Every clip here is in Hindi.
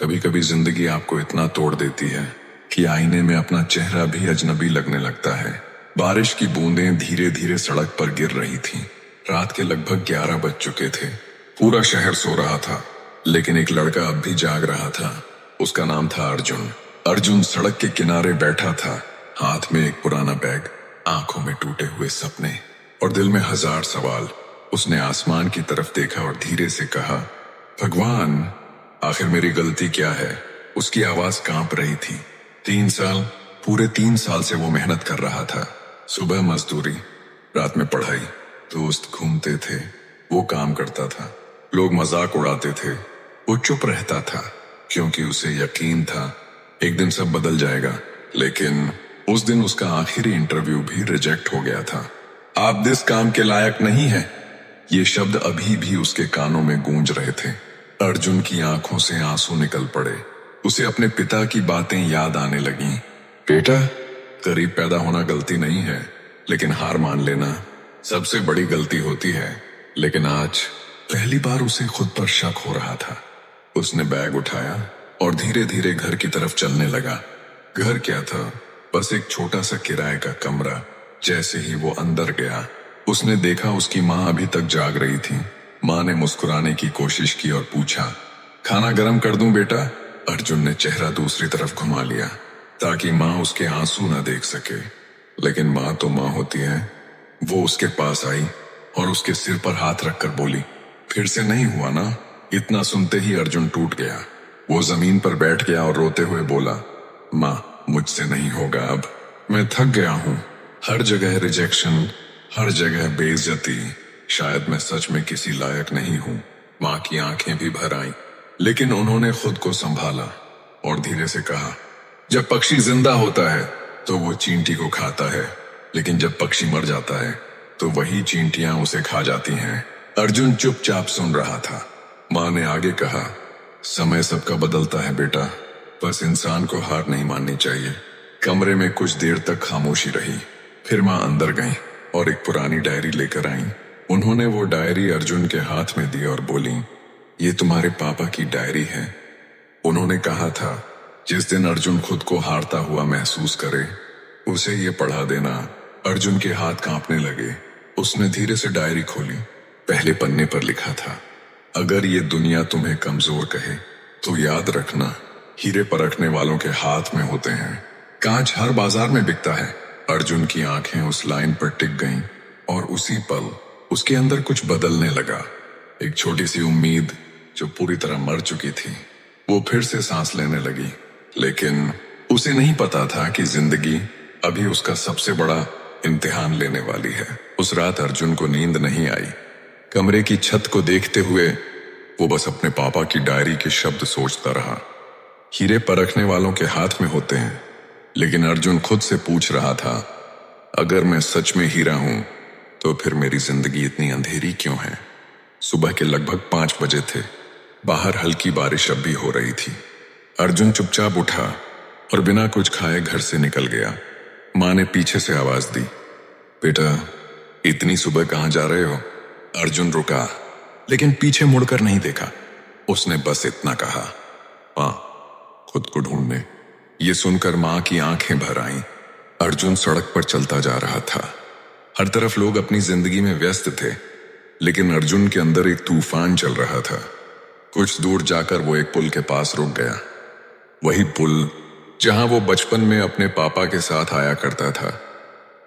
कभी कभी जिंदगी आपको इतना तोड़ देती है कि आईने में अपना चेहरा भी अजनबी लगने लगता है। बारिश की बूंदें धीरे धीरे सड़क पर गिर रही थीं। रात के लगभग 11 बज चुके थे। पूरा शहर सो रहा था, लेकिन एक लड़का अब भी जाग रहा था। उसका नाम था अर्जुन। अर्जुन सड़क के किनारे बैठा था, हाथ में एक पुराना बैग, आंखों में टूटे हुए सपने और दिल में 1000 सवाल। उसने आसमान की तरफ देखा और धीरे से कहा, भगवान, आखिर मेरी गलती क्या है? उसकी आवाज कांप रही थी। 3 साल, पूरे 3 साल से वो मेहनत कर रहा था। सुबह मजदूरी, रात में पढ़ाई, दोस्त घूमते थे, वो काम करता था, लोग मजाक उड़ाते थे, वो चुप रहता था क्योंकि उसे यकीन था एक दिन सब बदल जाएगा। लेकिन उस दिन उसका आखिरी इंटरव्यू भी रिजेक्ट हो गया था। आप इस काम के लायक नहीं हैं, ये शब्द अभी भी उसके कानों में गूंज रहे थे। अर्जुन की आंखों से आंसू निकल पड़े। उसे अपने पिता की बातें याद आने लगीं। बेटा, गरीब पैदा होना गलती नहीं है, लेकिन हार मान लेना सबसे बड़ी गलती होती है। लेकिन आज पहली बार उसे खुद पर शक हो रहा था। उसने बैग उठाया और धीरे धीरे घर की तरफ चलने लगा। घर क्या था, बस एक छोटा सा किराए का कमरा। जैसे ही वो अंदर गया, उसने देखा उसकी माँ अभी तक जाग रही थी। माँ ने मुस्कुराने की कोशिश की और पूछा, खाना गरम कर दूं बेटा? अर्जुन ने चेहरा दूसरी तरफ घुमा लिया ताकि माँ उसके आंसू न देख सके। लेकिन माँ तो माँ होती है। वो उसके पास आई और उसके सिर पर हाथ रखकर बोली, फिर से नहीं हुआ ना? इतना सुनते ही अर्जुन टूट गया। वो जमीन पर बैठ गया और रोते हुए बोला, माँ, मुझसे नहीं होगा अब। मैं थक गया हूँ। हर जगह रिजेक्शन, हर जगह बेइज्जती। शायद मैं सच में किसी लायक नहीं हूँ। माँ की आंखें भी भर आईं, लेकिन उन्होंने खुद को संभाला और धीरे से कहा, जब पक्षी जिंदा होता है तो वो चींटी को खाता है, लेकिन जब पक्षी मर जाता है तो वही चींटियां उसे खा जाती हैं। अर्जुन चुपचाप सुन रहा था। माँ ने आगे कहा, समय सबका बदलता है बेटा, बस इंसान को हार नहीं माननी चाहिए। कमरे में कुछ देर तक खामोशी रही। फिर माँ अंदर गईं और एक पुरानी डायरी लेकर आईं। उन्होंने वो डायरी अर्जुन के हाथ में दी और बोली, ये तुम्हारे पापा की डायरी है। उन्होंने कहा था, जिस दिन अर्जुन खुद को हारता हुआ महसूस करे, उसे ये पढ़ा देना। अर्जुन के हाथ कांपने लगे। उसने धीरे से डायरी खोली। पहले पन्ने पर लिखा था, अगर ये दुनिया तुम्हें कमजोर कहे तो याद रखना, हीरे परखने वालों के हाथ में होते हैं, कांच हर बाजार में बिकता है। अर्जुन की आंखें उस लाइन पर टिक गईं और उसी पल उसके अंदर कुछ बदलने लगा। एक छोटी सी उम्मीद जो पूरी तरह मर चुकी थी, वो फिर से सांस लेने लगी। लेकिन उसे नहीं पता था कि जिंदगी अभी उसका सबसे बड़ा इम्तिहान लेने वाली है। उस रात अर्जुन को नींद नहीं आई। कमरे की छत को देखते हुए वो बस अपने पापा की डायरी के शब्द सोचता रहा। हीरे परखने वालों के हाथ में होते हैं। लेकिन अर्जुन खुद से पूछ रहा था, अगर मैं सच में हीरा हूं तो फिर मेरी जिंदगी इतनी अंधेरी क्यों है? सुबह के लगभग 5 बजे थे। बाहर हल्की बारिश अब भी हो रही थी। अर्जुन चुपचाप उठा और बिना कुछ खाए घर से निकल गया। माँ ने पीछे से आवाज दी, बेटा, इतनी सुबह कहाँ जा रहे हो? अर्जुन रुका, लेकिन पीछे मुड़कर नहीं देखा। उसने बस इतना कहा, माँ, खुद को ढूंढने। ये सुनकर माँ की आंखें भर आईं। अर्जुन सड़क पर चलता जा रहा था। हर तरफ लोग अपनी जिंदगी में व्यस्त थे, लेकिन अर्जुन के अंदर एक तूफान चल रहा था। कुछ दूर जाकर वो एक पुल के पास रुक गया। वही पुल जहां वो बचपन में अपने पापा के साथ आया करता था।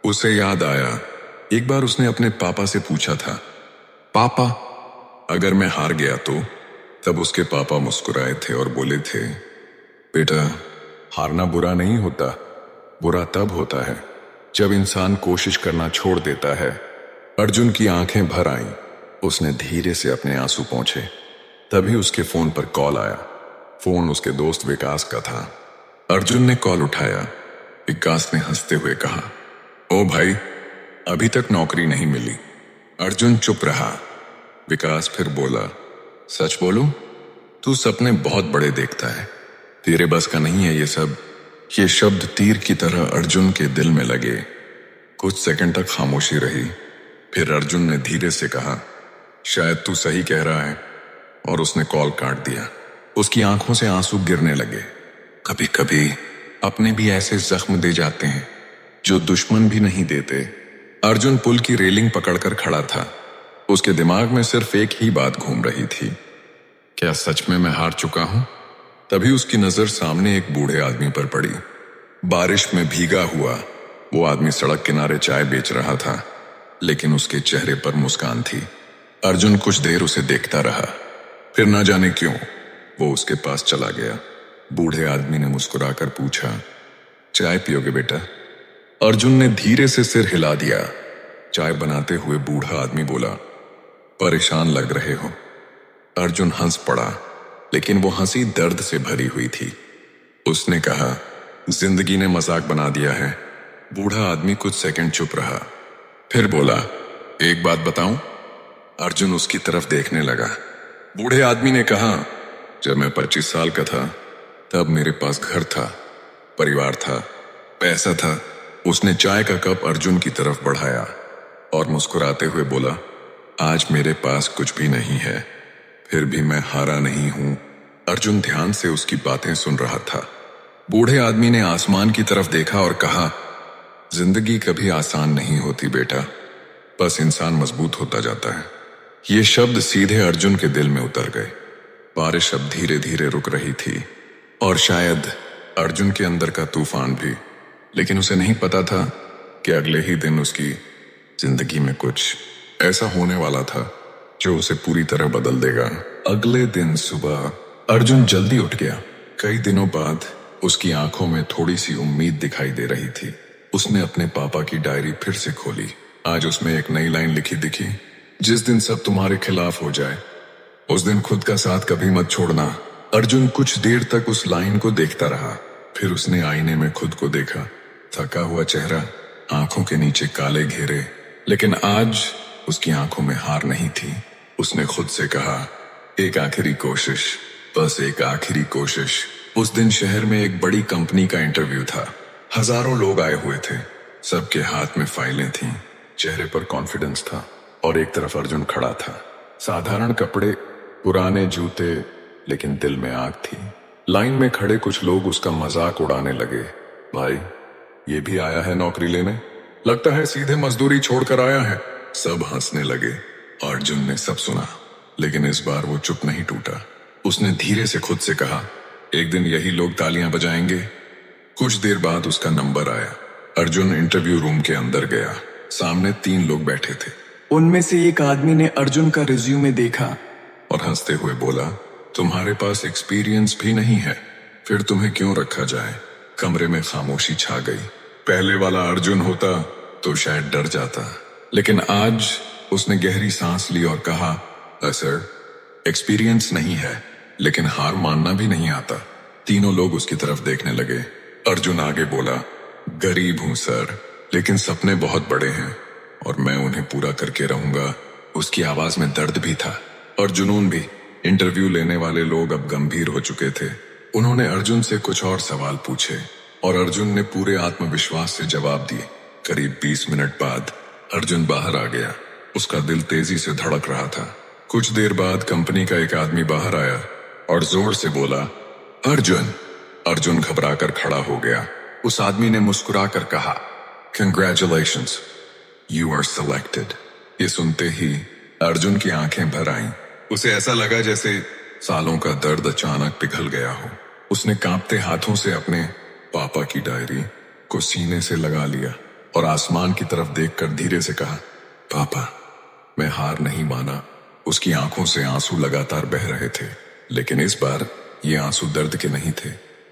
उसे याद आया, एक बार उसने अपने पापा से पूछा था, पापा, अगर मैं हार गया तो? तब उसके पापा मुस्कुराए थे और बोले थे, बेटा, हारना बुरा नहीं होता। बुरा तब होता है जब इंसान कोशिश करना छोड़ देता है। अर्जुन की आंखें भर आईं। उसने धीरे से अपने आंसू पोंछे। तभी उसके फोन पर कॉल आया। फोन उसके दोस्त विकास का था। अर्जुन ने कॉल उठाया। विकास ने हंसते हुए कहा, ओ भाई, अभी तक नौकरी नहीं मिली। अर्जुन चुप रहा। विकास फिर बोला, सच बोलूं, तू सपने बहुत बड़े देखता है, तेरे बस का नहीं है ये सब। ये शब्द तीर की तरह अर्जुन के दिल में लगे। कुछ सेकंड तक खामोशी रही। फिर अर्जुन ने धीरे से कहा, शायद तू सही कह रहा है, और उसने कॉल काट दिया। उसकी आंखों से आंसू गिरने लगे। कभी कभी अपने भी ऐसे जख्म दे जाते हैं जो दुश्मन भी नहीं देते। अर्जुन पुल की रेलिंग पकड़कर खड़ा था। उसके दिमाग में सिर्फ एक ही बात घूम रही थी, क्या सच में मैं हार चुका हूं? तभी उसकी नजर सामने एक बूढ़े आदमी पर पड़ी। बारिश में भीगा हुआ वो आदमी सड़क किनारे चाय बेच रहा था, लेकिन उसके चेहरे पर मुस्कान थी। अर्जुन कुछ देर उसे देखता रहा, फिर ना जाने क्यों वो उसके पास चला गया। बूढ़े आदमी ने मुस्कुराकर पूछा, चाय पियोगे बेटा? अर्जुन ने धीरे से सिर हिला दिया। चाय बनाते हुए बूढ़ा आदमी बोला, परेशान लग रहे हो? अर्जुन हंस पड़ा, लेकिन वो हंसी दर्द से भरी हुई थी। उसने कहा, जिंदगी ने मजाक बना दिया है। बूढ़ा आदमी कुछ सेकंड चुप रहा, फिर बोला, एक बात बताऊं? अर्जुन उसकी तरफ देखने लगा। बूढ़े आदमी ने कहा, जब मैं 25 साल का था तब मेरे पास घर था, परिवार था, पैसा था। उसने चाय का कप अर्जुन की तरफ बढ़ाया और मुस्कुराते हुए बोला, आज मेरे पास कुछ भी नहीं है, फिर भी मैं हारा नहीं हूं। अर्जुन ध्यान से उसकी बातें सुन रहा था। बूढ़े आदमी ने आसमान की तरफ देखा और कहा, जिंदगी कभी आसान नहीं होती बेटा, बस इंसान मजबूत होता जाता है। ये शब्द सीधे अर्जुन के दिल में उतर गए। बारिश अब धीरे धीरे रुक रही थी और शायद अर्जुन के अंदर का तूफान भी, लेकिन उसे नहीं पता था कि अगले ही दिन उसकी जिंदगी में कुछ ऐसा होने वाला था जो उसे पूरी तरह बदल देगा। अगले दिन सुबह अर्जुन जल्दी उठ गया। कई दिनों बाद उसकी आंखों में थोड़ी सी उम्मीद दिखाई दे रही थी। उसने अपने पापा की डायरी फिर से खोली। आज उसमें एक नई लाइन लिखी दिखी, जिस दिन सब तुम्हारे खिलाफ हो जाए उस दिन खुद का साथ कभी मत छोड़ना। अर्जुन कुछ देर तक उस लाइन को देखता रहा, फिर उसने आईने में खुद को देखा। थका हुआ चेहरा, आंखों के नीचे काले घेरे, लेकिन आज उसकी आंखों में हार नहीं थी। उसने खुद से कहा, एक आखिरी कोशिश, बस एक आखिरी कोशिश। उस दिन शहर में एक बड़ी कंपनी का इंटरव्यू था। हजारों लोग आए हुए थे, सबके हाथ में फाइलें थीं, चेहरे पर कॉन्फिडेंस था और एक तरफ अर्जुन खड़ा था। साधारण कपड़े, पुराने जूते, लेकिन दिल में आग थी। लाइन में खड़े कुछ लोग उसका मजाक उड़ाने लगे, भाई ये भी आया है नौकरी लेने, लगता है सीधे मजदूरी छोड़कर आया है। सब हंसने लगे। अर्जुन ने सब सुना, लेकिन इस बार वो चुप नहीं टूटा। उसने धीरे से खुद से कहा, एक दिन यही लोग तालियां बजाएंगे। कुछ देर बाद उसका नंबर आया। अर्जुन इंटरव्यू रूम के अंदर गया। सामने 3 लोग बैठे थे। उनमें से एक आदमी ने अर्जुन का रिज्यूमे देखा और हंसते हुए बोला, तुम्हारे पास एक्सपीरियंस भी नहीं है, फिर तुम्हें क्यों रखा जाए? कमरे में खामोशी छा गई। पहले वाला अर्जुन होता तो शायद डर जाता, लेकिन आज उसने गहरी सांस ली और कहा, सर, एक्सपीरियंस नहीं है, लेकिन हार मानना भी नहीं आता। तीनों लोग उसकी तरफ देखने लगे। अर्जुन आगे बोला, गरीब हूं सर, लेकिन सपने बहुत बड़े हैं और मैं उन्हें पूरा करके रहूंगा। उसकी आवाज में दर्द भी था और जुनून भी। इंटरव्यू लेने वाले लोग अब गंभीर हो चुके थे। उन्होंने अर्जुन से कुछ और सवाल पूछे और अर्जुन ने पूरे आत्मविश्वास से जवाब दिए। करीब 20 मिनट बाद अर्जुन बाहर आ गया। उसका दिल तेजी से धड़क रहा था। कुछ देर बाद कंपनी का एक आदमी बाहर आया और जोर से बोला, अर्जुन। अर्जुन घबराकर खड़ा हो गया। उस आदमी ने मुस्कुराकर कहा, कंग्रेचुलेशंस, यू आर सिलेक्टेड। ये सुनते ही अर्जुन की आंखें भर आईं। उसे ऐसा लगा जैसे सालों का दर्द अचानक पिघल गया हो। उसने कांपते हाथों से अपने पापा की डायरी को सीने से लगा लिया और आसमान की तरफ देखकर धीरे से कहा, पापा, मैं हार नहीं माना। उसकी आंखों से आंसू लगातार बह रहे थे, लेकिन इस बार ये आंसू दर्द के नहीं थे,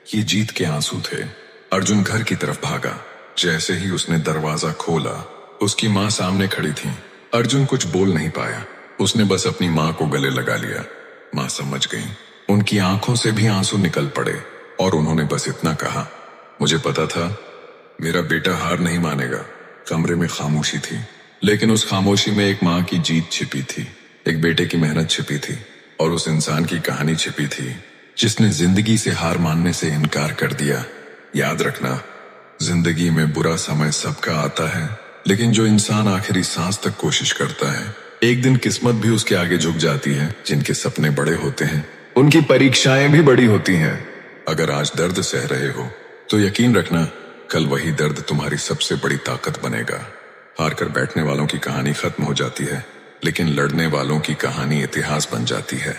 ये जीत के आंसू थे। अर्जुन घर की तरफ भागा। जैसे ही उसने दरवाजा खोला, उसकी माँ सामने खड़ी थी। अर्जुन कुछ बोल नहीं पाया। उसने बस अपनी माँ को गले लगा लिया। माँ समझ गई। उनकी आंखों से भी आंसू निकल पड़े और उन्होंने बस इतना कहा, मुझे पता था मेरा बेटा हार नहीं मानेगा। कमरे में खामोशी थी, लेकिन उस खामोशी में एक माँ की जीत छिपी थी, एक बेटे की मेहनत छिपी थी और उस इंसान की कहानी छिपी थी जिसने जिंदगी से हार मानने से इनकार कर दिया। याद रखना, जिंदगी में बुरा समय सबका आता है, लेकिन जो इंसान आखिरी सांस तक कोशिश करता है, एक दिन किस्मत भी उसके आगे झुक जाती है। जिनके सपने बड़े होते हैं उनकी परीक्षाएं भी बड़ी होती हैं। अगर आज दर्द सह रहे हो तो यकीन रखना कल वही दर्द तुम्हारी सबसे बड़ी ताकत बनेगा। हार कर बैठने वालों की कहानी खत्म हो जाती है, लेकिन लड़ने वालों की कहानी इतिहास बन जाती है।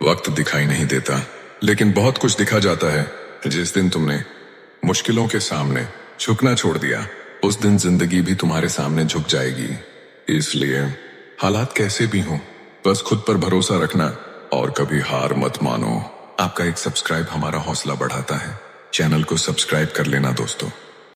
वक्त दिखाई नहीं देता, लेकिन बहुत कुछ दिखा जाता है। जिस दिन तुमने मुश्किलों के सामने झुकना छोड़ दिया, उस दिन जिंदगी भी तुम्हारे सामने झुक जाएगी। इसलिए हालात कैसे भी हों, बस खुद पर भरोसा रखना और कभी हार मत मानो। आपका एक सब्सक्राइब हमारा हौसला बढ़ाता है। चैनल को सब्सक्राइब कर लेना दोस्तों।